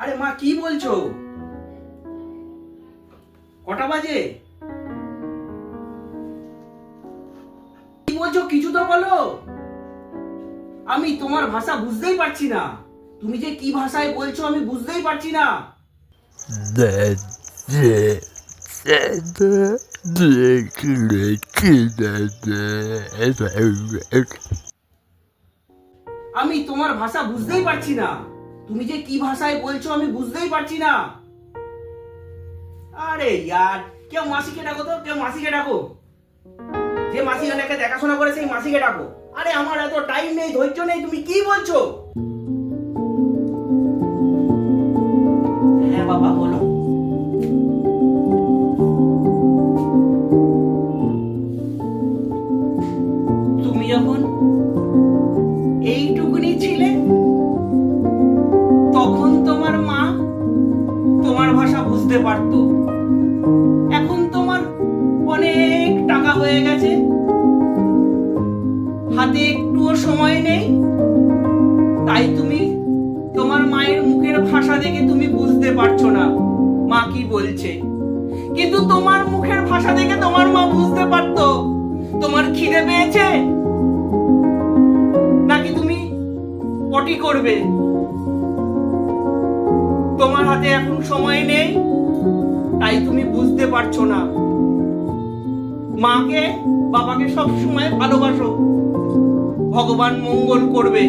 আরে মা কি বলছো? কটা বাজে? কি বলছো কিছু তো বলো। আমি তোমার ভাষা বুঝতেই পারছি না। তুমি যে কি ভাষায় বলছো আমি বুঝতেই পারছি না। আমি তোমার ভাষা বুঝতেই পারছি না। তুমি যে কি ভাষায় বলছো আমি বুঝতেই পারছি না। আরে ইয়ার, কেউ মাসিকে ডাকো তো, কেউ মাসিকে ডাকো। যে মাসি এনাকে দেখাশোনা করে সেই মাসিকে ডাকো। আরে আমার এত টাইম নেই, ধৈর্য নেই, তুমি কি বলছো? হ্যাঁ বাবা বলো। তুমি যখন এইটুকুনি ছিলে তখন তোমার মা তোমার ভাষা বুঝতে পারতো। এখন তোমার অনেক টাকা হয়ে গেছে, হাতে একটুও সময় নেই, তাই তুমি তোমার মায়ের মুখের ভাষা দেখে তুমি বুঝতে পারছো না মা কি বলছে। কিন্তু তোমার মুখের ভাষা দেখে তোমার মা বুঝতে পারতো। তোমার খিদে পেয়েছে নাকি তুমি পটি করবে, তোমার হাতে এখন সময় নেই, তাই তুমি বুঝতে পারছো না। মাকে বাবাকে সব সময় ভালোবাসো, ভগবান মঙ্গল করবে।